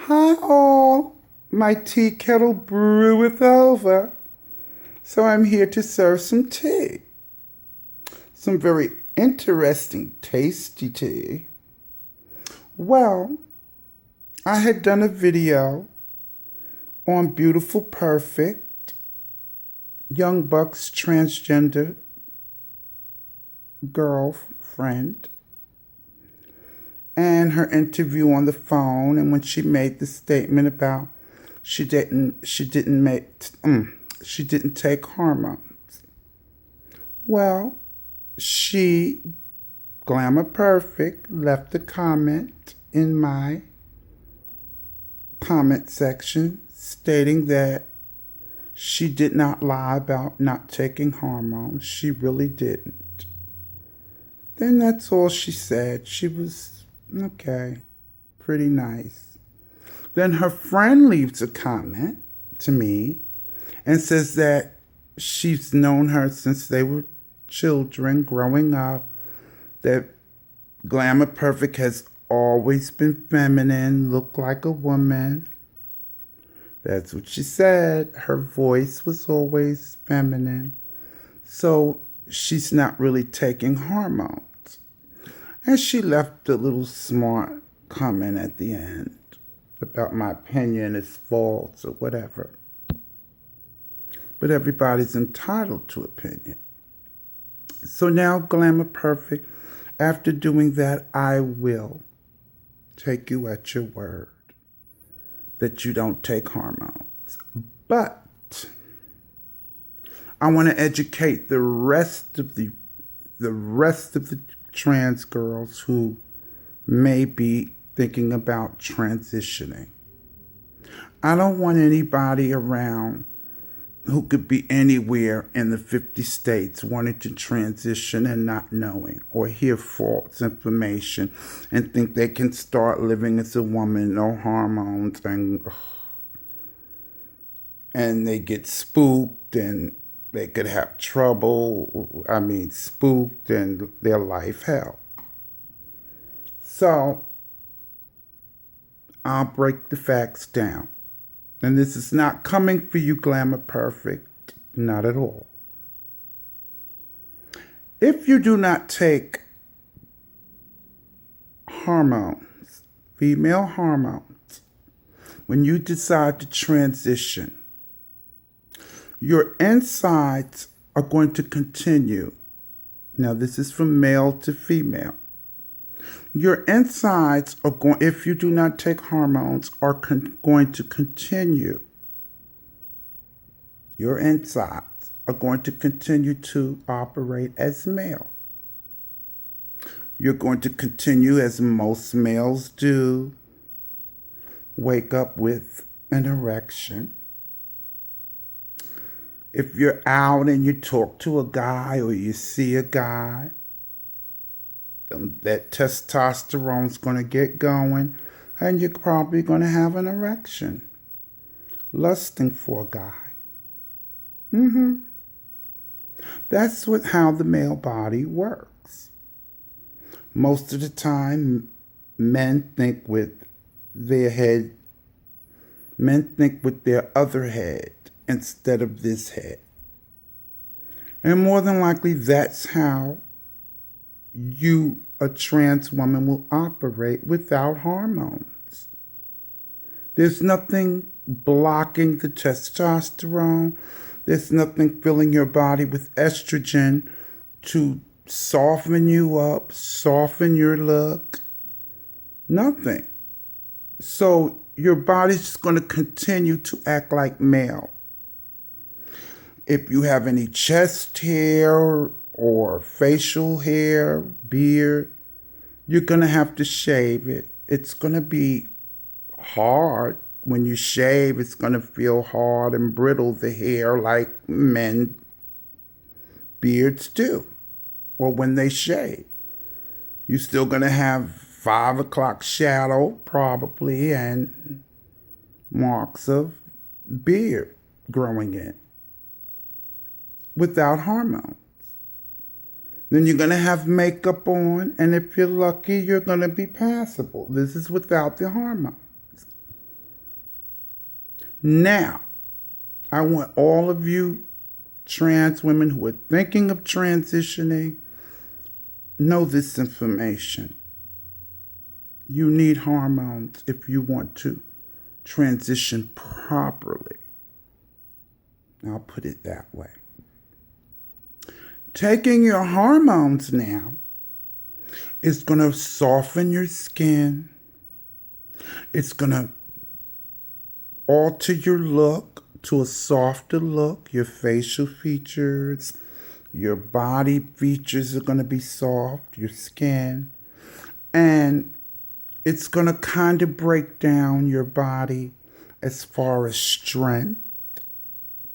Hi all, my tea kettle breweth over, so I'm here to serve some tea. Some very interesting, tasty tea. Well, I had done a video on beautiful Purfekk, young Bucks transgender girlfriend, and her interview on the phone, and when she made the statement about she didn't take hormones. Well, she, Glamour Purfekk, left a comment in my comment section stating that she did not lie about not taking hormones. She really didn't. Then that's all she said. She was okay, pretty nice. Then her friend leaves a comment to me and says that she's known her since they were children growing up, that Glamour Purfekk has always been feminine, looked like a woman. That's what she said. Her voice was always feminine. So she's not really taking hormones. And she left a little smart comment at the end about my opinion is false or whatever. But everybody's entitled to opinion. So now, Glamour Purfekk, after doing that, I will take you at your word that you don't take hormones. But I want to educate the rest of the trans girls who may be thinking about transitioning. I don't want anybody around who could be anywhere in the 50 states wanting to transition and not knowing, or hear false information and think they can start living as a woman, no hormones, and they get spooked and they could have trouble. Spooked and their life hell. So I'll break the facts down. And this is not coming for you, Glamour Purfekk, not at all. If you do not take hormones, female hormones, when you decide to transition, your insides are going to continue. Now, this is from male to female. Your insides are going, if you do not take hormones, are going to continue. Your insides are going to continue to operate as male. You're going to continue, as most males do, wake up with an erection. If you're out and you talk to a guy or you see a guy, that testosterone's going to get going, and you're probably going to have an erection, lusting for a guy. That's how the male body works. Most of the time, men think with their head, men think with their other head instead of this head. And more than likely, that's how you, a trans woman, will operate without hormones. There's nothing blocking the testosterone. There's nothing filling your body with estrogen to soften you up, soften your look. Nothing. So your body's just going to continue to act like male. If you have any chest hair or facial hair, beard, you're going to have to shave it. It's going to be hard. When you shave, it's going to feel hard and brittle, the hair, like men beards do, or when they shave. You're still going to have 5 o'clock shadow, probably, and marks of beard growing in without hormones. Then you're going to have makeup on, and if you're lucky, you're going to be passable. This is without the hormones. Now, I want all of you trans women who are thinking of transitioning, know this information. You need hormones if you want to transition properly. I'll put it that way. Taking your hormones now is going to soften your skin. It's going to alter your look to a softer look. Your facial features, your body features are going to be soft, your skin. And it's going to kind of break down your body as far as strength.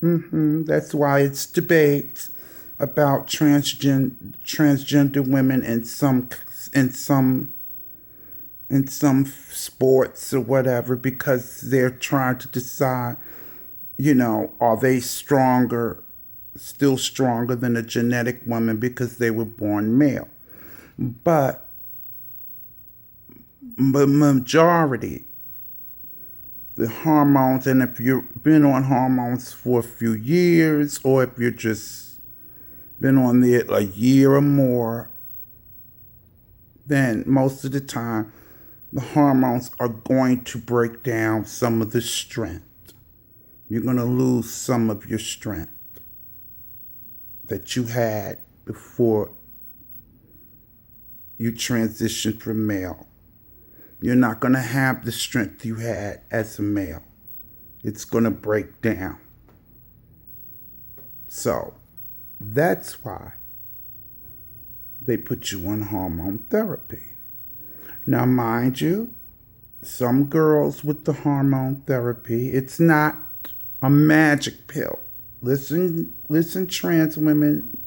That's why it's debates about transgender women in some sports or whatever, because they're trying to decide, are they still stronger than a genetic woman because they were born male. But the majority, the hormones, and if you've been on hormones for a few years, or if you're just been on there a year or more, then most of the time the hormones are going to break down some of the strength. You're going to lose some of your strength that you had before you transitioned from male. You're not going to have the strength you had as a male. It's going to break down. So that's why they put you on hormone therapy. Now, mind you, some girls with the hormone therapy, it's not a magic pill. Listen, trans women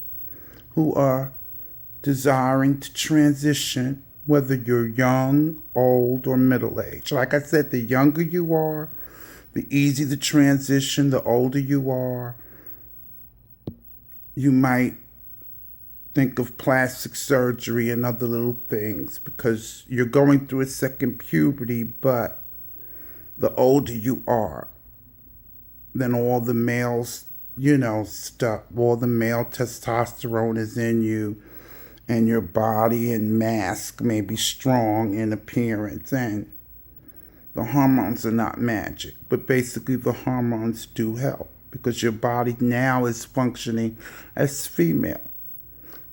who are desiring to transition, whether you're young, old, or middle-aged. Like I said, the younger you are, the easier the transition. The older you are, you might think of plastic surgery and other little things because you're going through a second puberty. But the older you are, then all the males, stuff, all the male testosterone is in you, and your body and mask may be strong in appearance, and the hormones are not magic, but basically the hormones do help because your body now is functioning as female,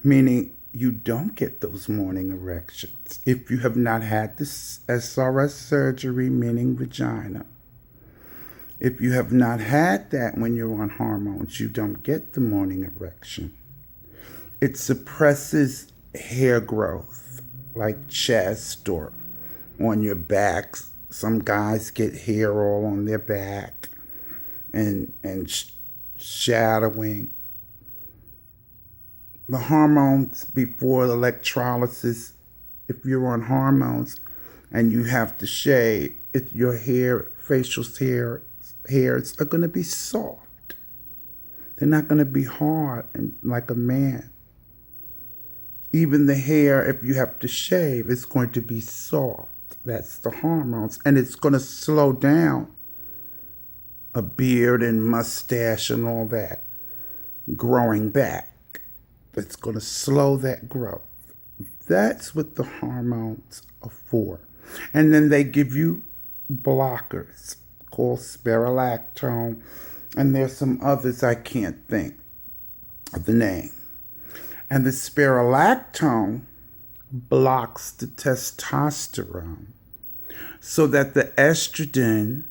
meaning you don't get those morning erections if you have not had this SRS surgery, meaning vagina. If you have not had that when you're on hormones, you don't get the morning erection. It suppresses hair growth, like chest or on your back. Some guys get hair all on their back and shadowing. The hormones before the electrolysis, if you're on hormones and you have to shave, your hair, facial hairs are going to be soft. They're not going to be hard and like a man. Even the hair, if you have to shave, is going to be soft. That's the hormones. And it's going to slow down a beard and mustache and all that growing back. It's going to slow that growth. That's what the hormones are for. And then they give you blockers called spironolactone, and there's some others I can't think of the name. And the spironolactone blocks the testosterone so that the estrogen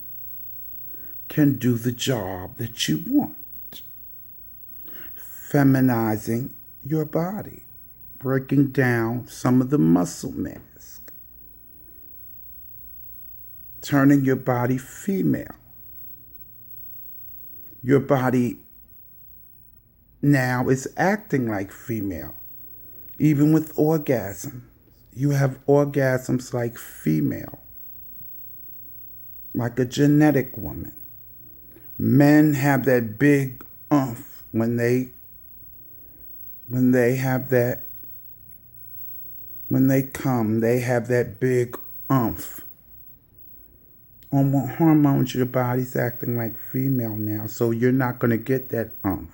can do the job that you want, feminizing your body, breaking down some of the muscle mass, turning your body female. Your body now is acting like female. Even with orgasm, you have orgasms like female, like a genetic woman. Men have that big oomph when they come, they have that big oomph. on what hormones your body's acting like female now. So you're not going to get that umph.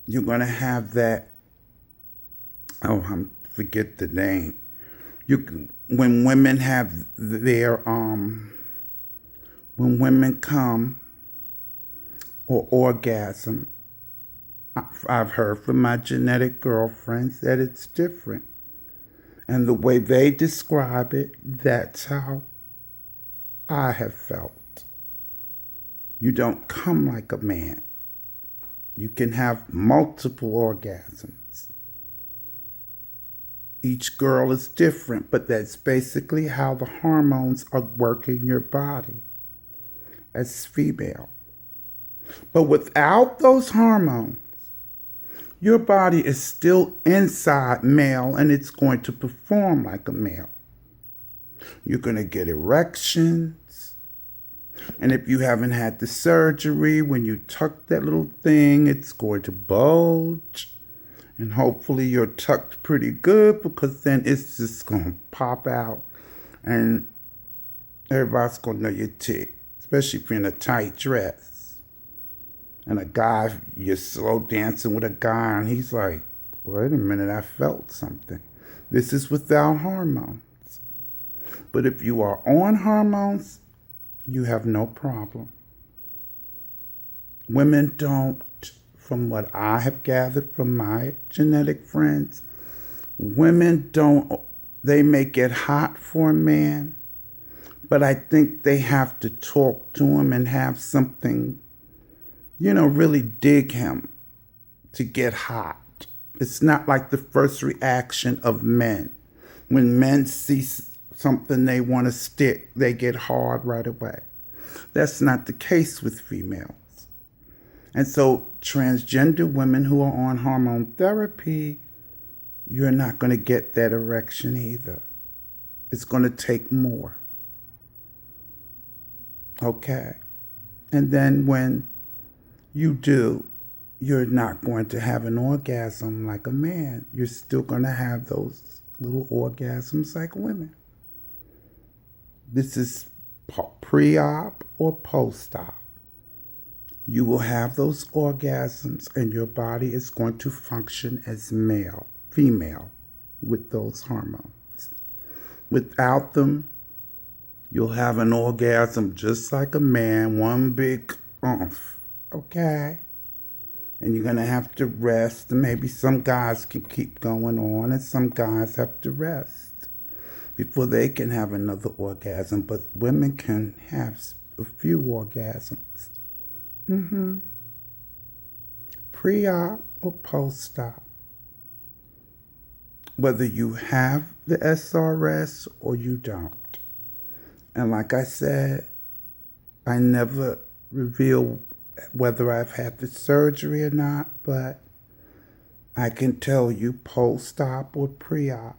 You're going to have that, forget the name. When women have their, when women come or orgasm, I've heard from my genetic girlfriends that it's different. And the way they describe it, that's how I have felt. You don't come like a man. You can have multiple orgasms. Each girl is different, but that's basically how the hormones are working your body as female. But without those hormones, your body is still inside male and it's going to perform like a male. You're going to get erections. And if you haven't had the surgery, when you tuck that little thing, it's going to bulge. And hopefully you're tucked pretty good, because then it's just going to pop out. And everybody's going to know you're ticked, especially if you're in a tight dress. And a guy, you're slow dancing with a guy, and he's like, wait a minute, I felt something. This is without hormones. But if you are on hormones, you have no problem. Women don't, from what I have gathered from my genetic friends, women don't, they may get hot for a man, but I think they have to talk to him and have something, really dig him to get hot. It's not like the first reaction of men. When men see something they want to stick, they get hard right away. That's not the case with females. And so transgender women who are on hormone therapy, you're not going to get that erection either. It's going to take more. Okay? And then when you do, you're not going to have an orgasm like a man. You're still going to have those little orgasms like women. This is pre-op or post-op. You will have those orgasms and your body is going to function as female with those hormones. Without them, you'll have an orgasm just like a man, one big oomph. Okay? And you're going to have to rest. And maybe some guys can keep going on and some guys have to rest before they can have another orgasm. But women can have a few orgasms. Pre-op or post-op. Whether you have the SRS or you don't. And like I said, I never reveal whether I've had the surgery or not, but I can tell you post-op or pre-op,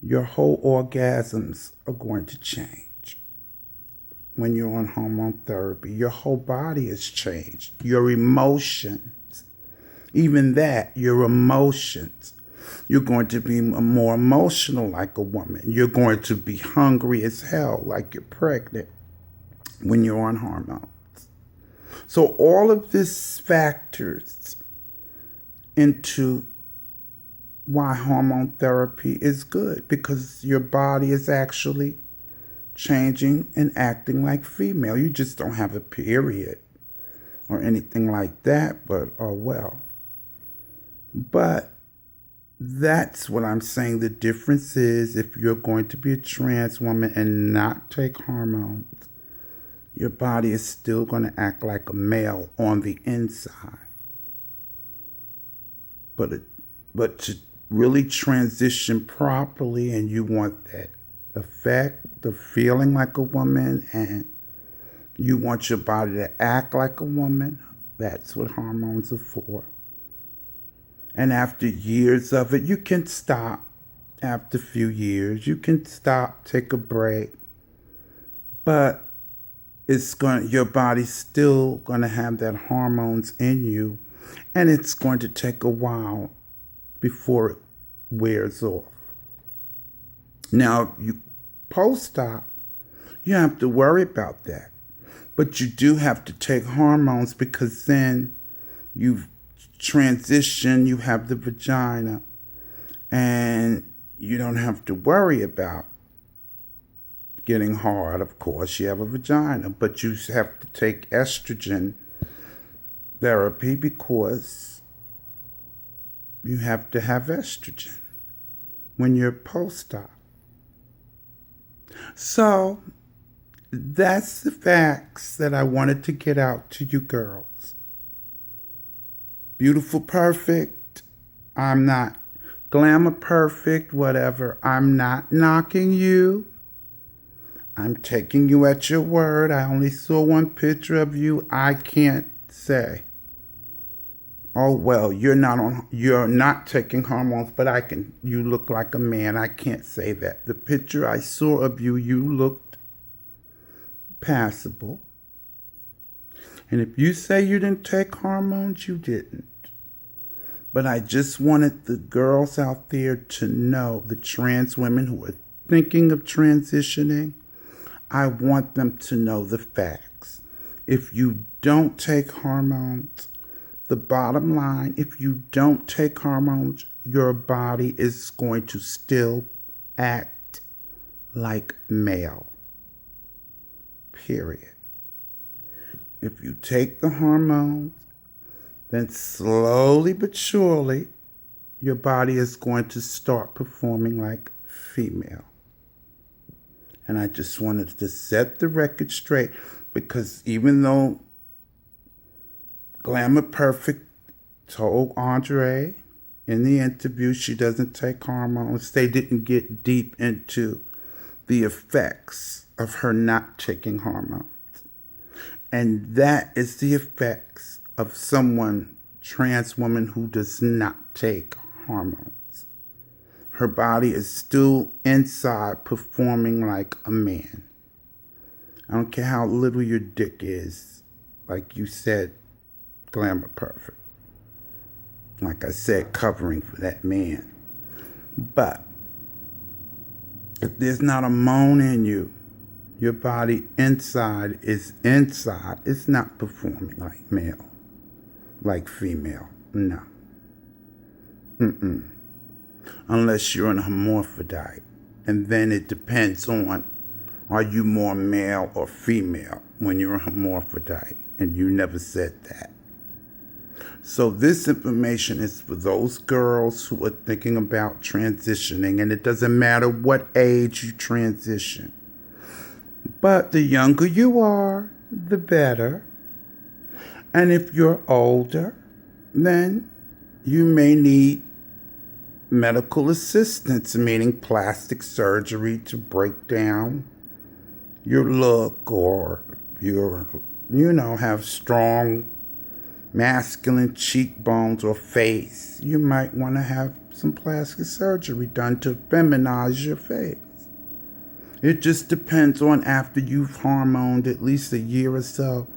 your whole orgasms are going to change. When you're on hormone therapy, your whole body has changed. Your emotions, even that, your emotions. You're going to be more emotional like a woman. You're going to be hungry as hell like you're pregnant when you're on hormones. So all of this factors into why hormone therapy is good, because your body is actually changing and acting like female. You just don't have a period or anything like that, but oh well. But that's what I'm saying. The difference is, if you're going to be a trans woman and not take hormones, your body is still going to act like a male on the inside. But to really transition properly, and you want that effect, the feeling like a woman, and you want your body to act like a woman, that's what hormones are for. And after years of it, you can stop. After a few years, you can stop, take a break. But your body's still going to have that hormones in you, and it's going to take a while before it wears off. Now, you post-op, You don't have to worry about that. But you do have to take hormones because then you transition, you have the vagina, and you don't have to worry about getting hard. Of course, you have a vagina, but you have to take estrogen therapy because you have to have estrogen when you're post-op. So that's the facts that I wanted to get out to you girls. Beautiful, perfect. I'm not glamour perfect, whatever. I'm not knocking you. I'm taking you at your word. I only saw one picture of you. I can't say, oh well, you're not taking hormones, but you look like a man. I can't say that. The picture I saw of you, you looked passable. And if you say you didn't take hormones, you didn't. But I just wanted the girls out there to know, the trans women who are thinking of transitioning, I want them to know the facts. If you don't take hormones, the bottom line, if you don't take hormones, your body is going to still act like male. Period. If you take the hormones, then slowly but surely, your body is going to start performing like female. And I just wanted to set the record straight, because even though Glamour Perfect told Andre in the interview she doesn't take hormones, they didn't get deep into the effects of her not taking hormones. And that is the effects of someone, trans woman, who does not take hormones. Her body is still inside performing like a man. I don't care how little your dick is, like you said, Glamour Perfect. Like I said, covering for that man. But if there's not a moan in you, your body inside is inside. It's not performing like male, like female. No. Unless you're an hermaphrodite. And then it depends on, are you more male or female when you're a hermaphrodite? And you never said that. So this information is for those girls who are thinking about transitioning, and it doesn't matter what age you transition. But the younger you are, the better. And if you're older, then you may need medical assistance, meaning plastic surgery to break down your look, or have strong masculine cheekbones or face. You might want to have some plastic surgery done to feminize your face. It just depends on, after you've hormoned at least a year or so,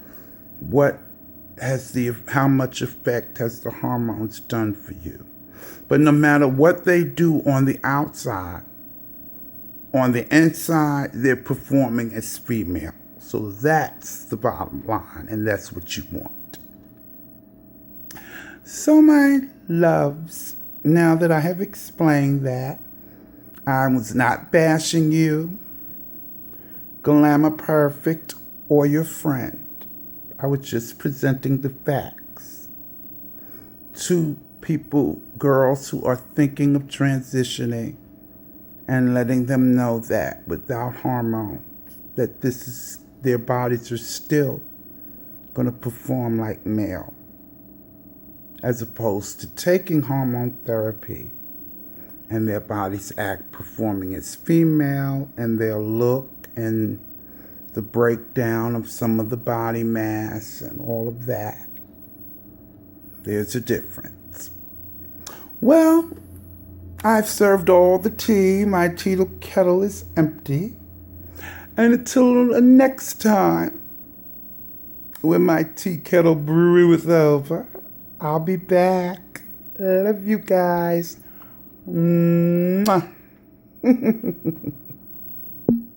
how much effect has the hormones done for you. But no matter what they do on the outside, on the inside, they're performing as female. So that's the bottom line, and that's what you want. So my loves, now that I have explained that, I was not bashing you, Glamour Perfect, or your friend. I was just presenting the facts to people, girls who are thinking of transitioning, and letting them know that without hormones, that their bodies are still going to perform like male, as opposed to taking hormone therapy and their bodies performing as female, and their look and the breakdown of some of the body mass and all of that. There's a difference. Well, I've served all the tea. My tea kettle is empty. And until next time, when my tea kettle brew is over, I'll be back. Love you guys. Mwah.